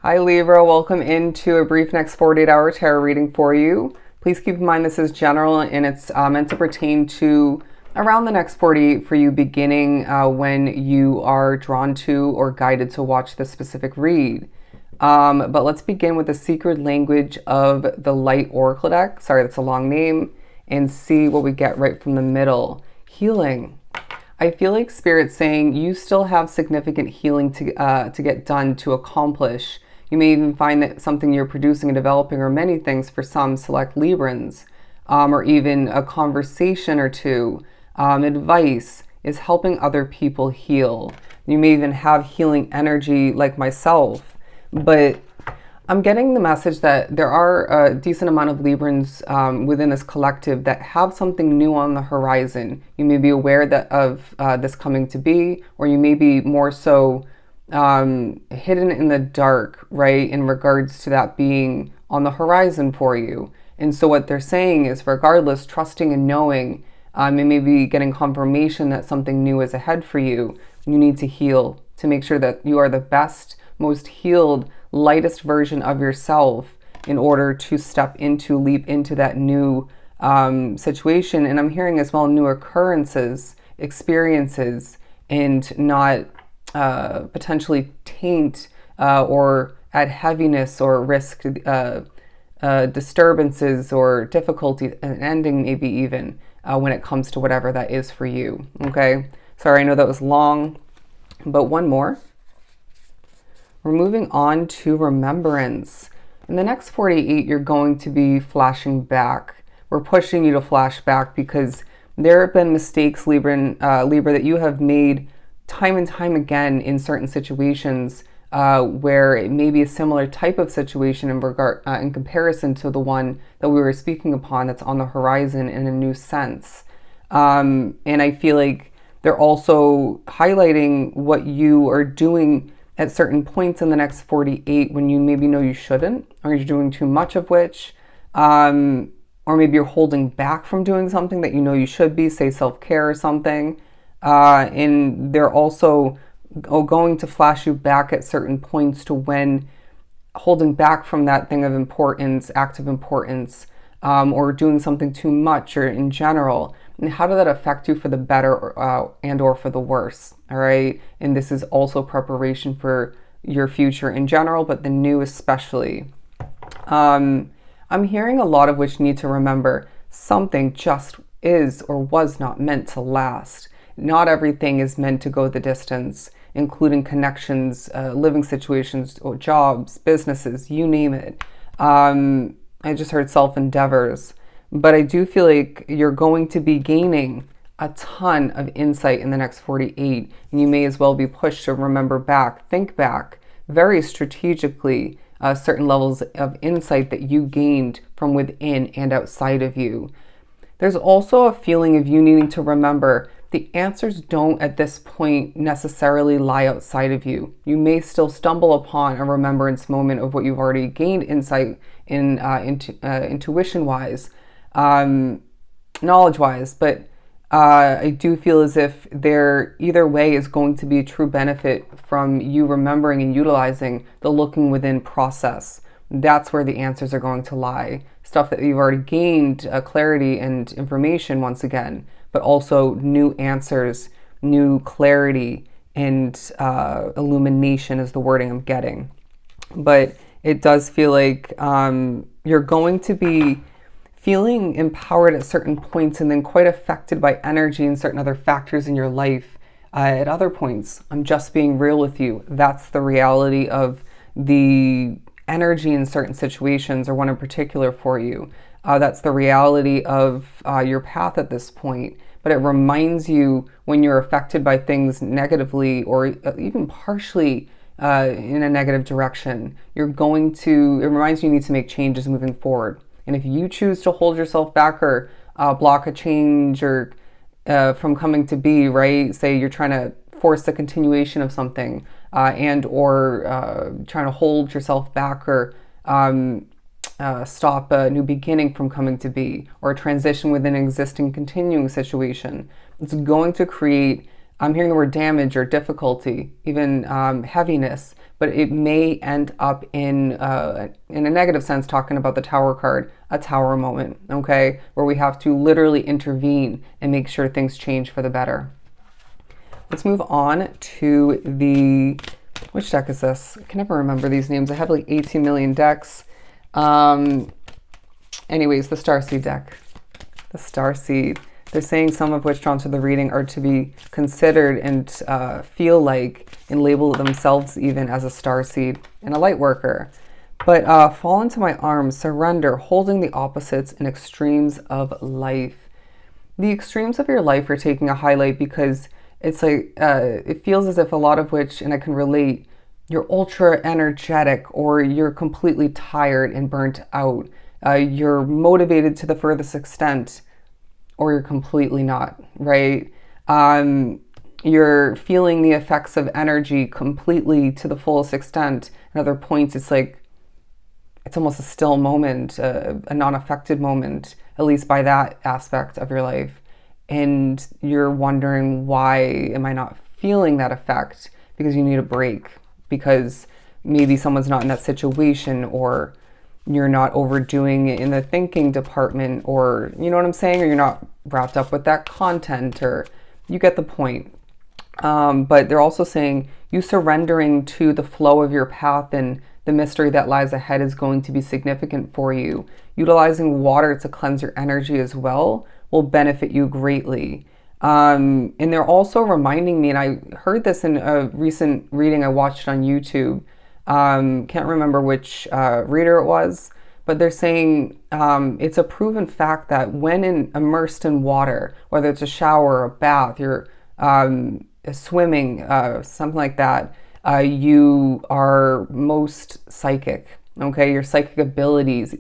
Hi Libra, welcome into a brief next 48-hour tarot reading for you. Please keep in mind this is general and it's meant to pertain to around the next 48 for you, beginning when you are drawn to or guided to watch this specific read. But let's begin with the secret language of the Light Oracle deck. Sorry, that's a long name. And see what we get right from the middle. Healing. I feel like Spirit's saying you still have significant healing to get done, to accomplish. You may even find that something you're producing and developing, or many things for some select Librans, or even a conversation or two, advice, is helping other people heal. You may even have healing energy like myself, but I'm getting the message that there are a decent amount of Librans within this collective that have something new on the horizon. You may be aware that of this coming to be, or you may be more so hidden in the dark, right, in regards to that being on the horizon for you. And so what they're saying is, regardless, trusting and knowing, and maybe getting confirmation that something new is ahead for you, you need to heal to make sure that you are the best, most healed, lightest version of yourself in order to leap into that new situation. And I'm hearing as well new occurrences, experiences, and not potentially taint or add heaviness or risk disturbances or difficulty, an ending maybe even when it comes to whatever that is for you. Okay, sorry, I know that was long, but one more. We're moving on to remembrance. In the next 48, you're going to be flashing back. We're pushing you to flash back because there have been mistakes, Libra, that you have made time and time again in certain situations where it may be a similar type of situation in comparison to the one that we were speaking upon that's on the horizon in a new sense. And I feel like they're also highlighting what you are doing at certain points in the next 48 when you maybe know you shouldn't, or you're doing too much of which, or maybe you're holding back from doing something that you know you should be, say self-care or something. And they're also going to flash you back at certain points to when holding back from that thing of importance, act of importance, or doing something too much or in general. And how did that affect you for the better and or for the worse? All right. And this is also preparation for your future in general, but the new especially. I'm hearing a lot of which need to remember something just is or was not meant to last. Not everything is meant to go the distance, including connections, living situations, or jobs, businesses, you name it. I just heard self-endeavors. But I do feel like you're going to be gaining a ton of insight in the next 48. And you may as well be pushed to remember back, think back very strategically, certain levels of insight that you gained from within and outside of you. There's also a feeling of you needing to remember the answers don't at this point necessarily lie outside of you. You may still stumble upon a remembrance moment of what you've already gained insight in intuition-wise, knowledge-wise, but I do feel as if there either way is going to be a true benefit from you remembering and utilizing the looking within process. That's where the answers are going to lie. Stuff that you've already gained clarity and information once again, but also new answers, new clarity, and illumination is the wording I'm getting. But it does feel like you're going to be feeling empowered at certain points and then quite affected by energy and certain other factors in your life at other points. I'm just being real with you. That's the reality of the energy in certain situations, or one in particular for you. That's the reality of your path at this point. But it reminds you when you're affected by things negatively or even partially in a negative direction, it reminds you need to make changes moving forward. And if you choose to hold yourself back or block a change or from coming to be, right? Say you're trying to force the continuation of something and or trying to hold yourself back or stop a new beginning from coming to be, or a transition within an existing continuing situation. It's going to create I'm hearing the word damage or difficulty, even heaviness, but it may end up in a negative sense, talking about the Tower card, a tower moment, okay, where we have to literally intervene and make sure things change for the better. Let's move on to the, which deck is this? I can never remember these names. I have like 18 million decks. Anyways, the Starseed deck. The Starseed. They're saying some of which drawn to the reading are to be considered and feel like and label themselves even as a starseed and a light worker. But fall into my arms, surrender, holding the opposites and extremes of life. The extremes of your life are taking a highlight because it's like, it feels as if a lot of which, and I can relate, you're ultra energetic or you're completely tired and burnt out. You're motivated to the furthest extent, or you're completely not, right? You're feeling the effects of energy completely to the fullest extent. At other points, it's like, it's almost a still moment, a non-affected moment, at least by that aspect of your life. And you're wondering, why am I not feeling that effect? Because you need a break, because maybe someone's not in that situation, or you're not overdoing it in the thinking department, or you know what I'm saying, or you're not wrapped up with that content, or you get the point. But they're also saying you surrendering to the flow of your path and the mystery that lies ahead is going to be significant for you. Utilizing water to cleanse your energy as well will benefit you greatly. And they're also reminding me, and I heard this in a recent reading I watched on YouTube. Can't remember which reader it was, but they're saying it's a proven fact that when immersed in water, whether it's a shower, a bath, you're swimming, something like that, you are most psychic, okay? Your psychic abilities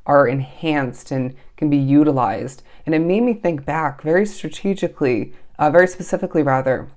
are enhanced and can be utilized. And it made me think back very strategically, very specifically rather.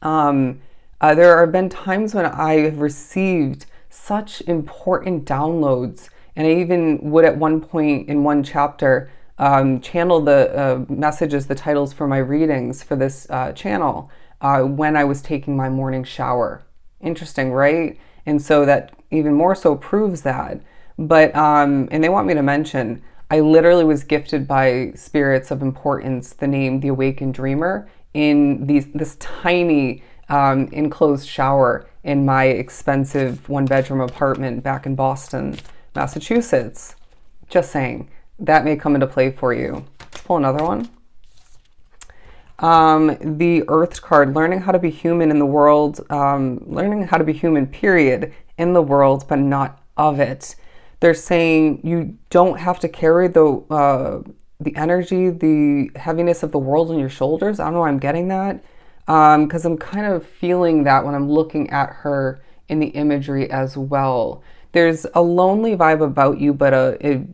There have been times when I have received such important downloads, and I even would at one point in one chapter channel the messages, the titles for my readings for this channel when I was taking my morning shower. Interesting, right? And so that even more so proves that. But, and they want me to mention, I literally was gifted by spirits of importance the name The Awakened Dreamer in this tiny enclosed shower in my expensive one-bedroom apartment back in Boston, Massachusetts. Just saying, that may come into play for you. Let's pull another one. The Earth card, learning how to be human in the world, learning how to be human, period, in the world, but not of it. They're saying you don't have to carry the energy, the heaviness of the world on your shoulders. I don't know why I'm getting that. Because I'm kind of feeling that when I'm looking at her in the imagery as well. There's a lonely vibe about you, but a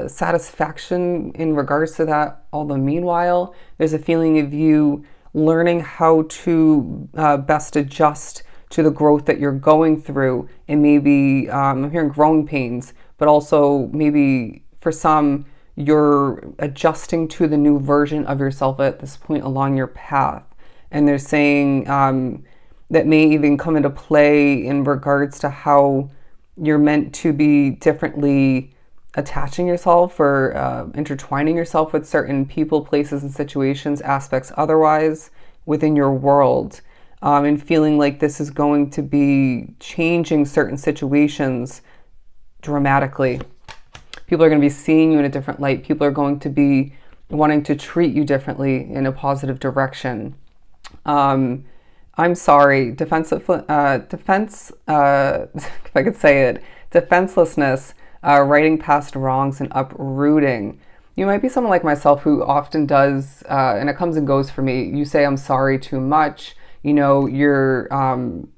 satisfaction in regards to that. Although meanwhile, there's a feeling of you learning how to best adjust to the growth that you're going through. And maybe, I'm hearing growing pains, but also maybe for some, you're adjusting to the new version of yourself at this point along your path. And they're saying that may even come into play in regards to how you're meant to be differently attaching yourself or intertwining yourself with certain people, places, and situations, aspects otherwise within your world. And feeling like this is going to be changing certain situations dramatically. People are going to be seeing you in a different light. People are going to be wanting to treat you differently in a positive direction. I'm sorry, if I could say it, defenselessness, writing past wrongs and uprooting. You might be someone like myself who often does, and it comes and goes for me. You say, I'm sorry too much. You know, even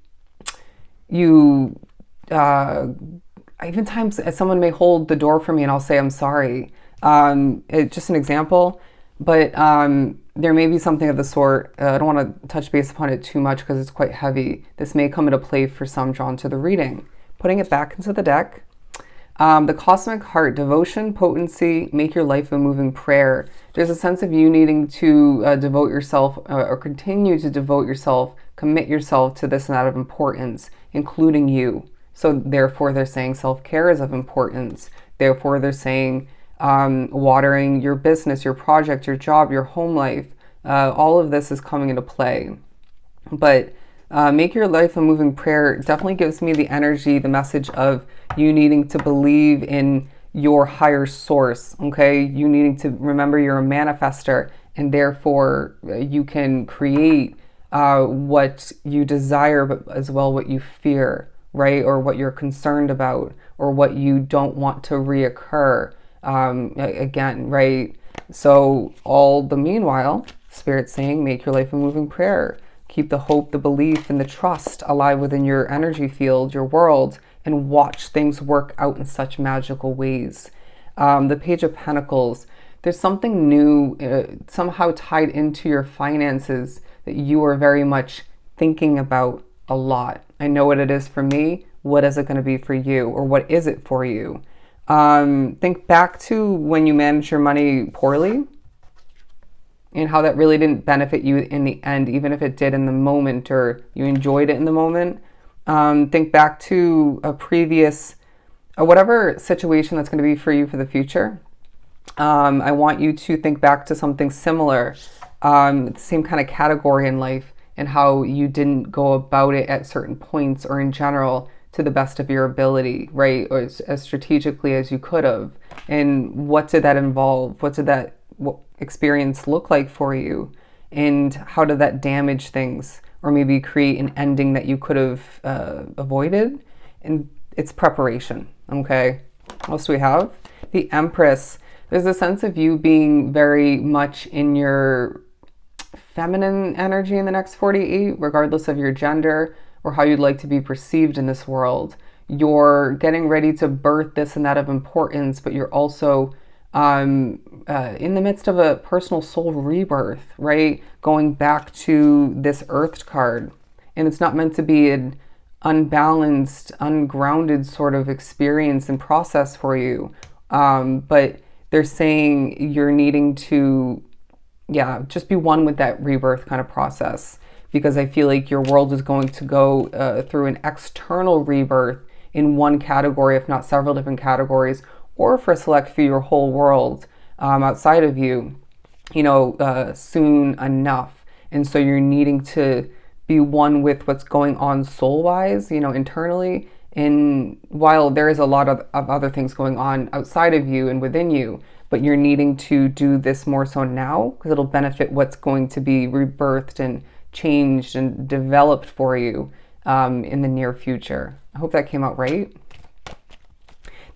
times someone may hold the door for me and I'll say, I'm sorry. It's just an example, but there may be something of the sort. I don't want to touch base upon it too much because it's quite heavy. This may come into play for some drawn to the reading. Putting it back into the deck. The cosmic heart, devotion, potency, make your life a moving prayer. There's a sense of you needing to devote yourself or continue to devote yourself, commit yourself to this and that of importance, including you. So therefore they're saying self-care is of importance. Therefore they're saying watering your business, your project, your job, your home life. All of this is coming into play. But make your life a moving prayer definitely gives me the energy, the message of you needing to believe in your higher source, okay? You needing to remember you're a manifester, and therefore you can create what you desire, but as well what you fear, right? Or what you're concerned about, or what you don't want to reoccur again, right? So all the meanwhile, Spirit's saying, make your life a moving prayer. Keep the hope, the belief, and the trust alive within your energy field, your world, and watch things work out in such magical ways. The Page of Pentacles, there's something new, somehow tied into your finances that you are very much thinking about a lot. I know what it is for me. What is it going to be for you? Or what is it for you? Think back to when you managed your money poorly, and how that really didn't benefit you in the end, even if it did in the moment or you enjoyed it in the moment. Think back to a previous, whatever situation that's going to be for you for the future. I want you to think back to something similar, the same kind of category in life, and how you didn't go about it at certain points or in general to the best of your ability, right? Or as strategically as you could have. And what did that involve? What did that experience look like for you, and how did that damage things or maybe create an ending that you could have avoided? And it's preparation. Okay, what else do we have? The Empress. There's a sense of you being very much in your feminine energy in the next 48, regardless of your gender or how you'd like to be perceived in this world. You're getting ready to birth this and that of importance, but you're also in the midst of a personal soul rebirth, right? Going back to this Earthed card. And it's not meant to be an unbalanced, ungrounded sort of experience and process for you. But they're saying you're needing to, just be one with that rebirth kind of process. Because I feel like your world is going to go through an external rebirth in one category, if not several different categories, or for a select few, your whole world outside of you, soon enough. And so you're needing to be one with what's going on soul-wise, internally. And while there is a lot of other things going on outside of you and within you, but you're needing to do this more so now because it'll benefit what's going to be rebirthed and changed and developed for you in the near future. I hope that came out right.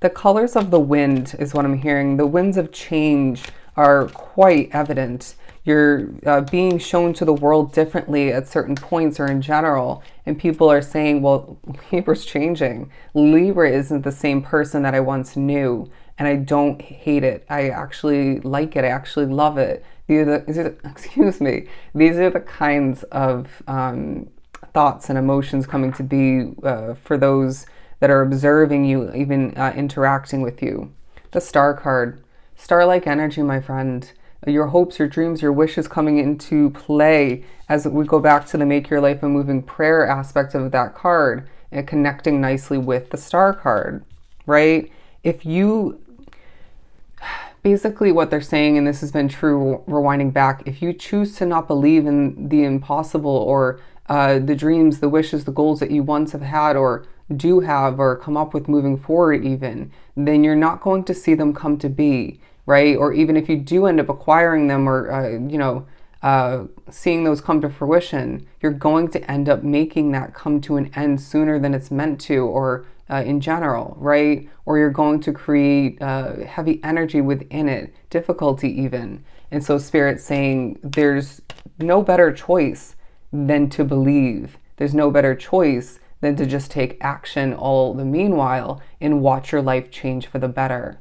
The colors of the wind is what I'm hearing. The winds of change are quite evident. You're being shown to the world differently at certain points or in general. And people are saying, well, Libra's changing. Libra isn't the same person that I once knew. And I don't hate it. I actually like it. I actually love it. These are the kinds of thoughts and emotions coming to be for those that are observing you, even interacting with you. The Star card. Star-like energy, my friend. Your hopes, your dreams, your wishes coming into play as we go back to the Make Your Life a Moving Prayer aspect of that card and connecting nicely with the Star card, right? If you... Basically what they're saying, and this has been true rewinding back, if you choose to not believe in the impossible or the dreams, the wishes, the goals that you once have had or do have or come up with moving forward even, then you're not going to see them come to be, right? Or even if you do end up acquiring them or, seeing those come to fruition, you're going to end up making that come to an end sooner than it's meant to or in general, right? Or you're going to create heavy energy within it, difficulty even. And so Spirit's saying there's no better choice than to believe. There's no better choice than to just take action all the meanwhile and watch your life change for the better.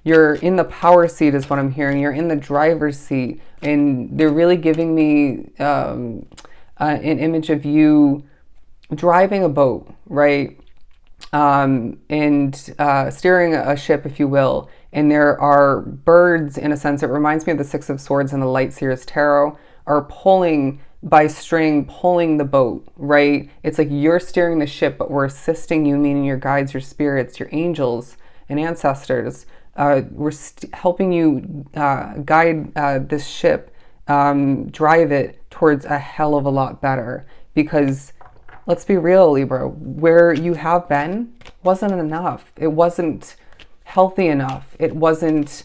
You're in the power seat is what I'm hearing. You're in the driver's seat, and they're really giving me an image of you driving a boat, right? steering a ship, if you will. And there are birds, in a sense. It reminds me of the Six of Swords in the Light Seer's Tarot, are pulling by string, pulling the boat, right? It's like you're steering the ship, but we're assisting you, meaning your guides, your spirits, your angels and ancestors. We're helping you guide this ship, drive it towards a hell of a lot better. Because let's be real, Libra, where you have been wasn't enough. It wasn't healthy enough. It wasn't,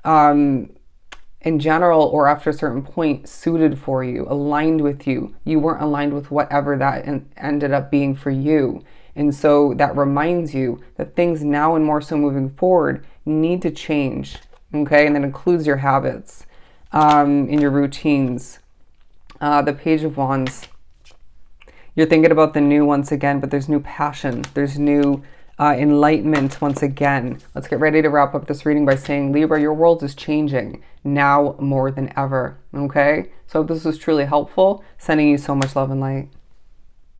in general or after a certain point, suited for you, aligned with you. You weren't aligned with whatever that ended up being for you. And so that reminds you that things now and more so moving forward need to change, okay? And that includes your habits, in your routines. The Page of Wands. You're thinking about the new once again, but there's new passion. There's new enlightenment once again. Let's get ready to wrap up this reading by saying, Libra, your world is changing now more than ever, okay? So this was truly helpful. Sending you so much love and light.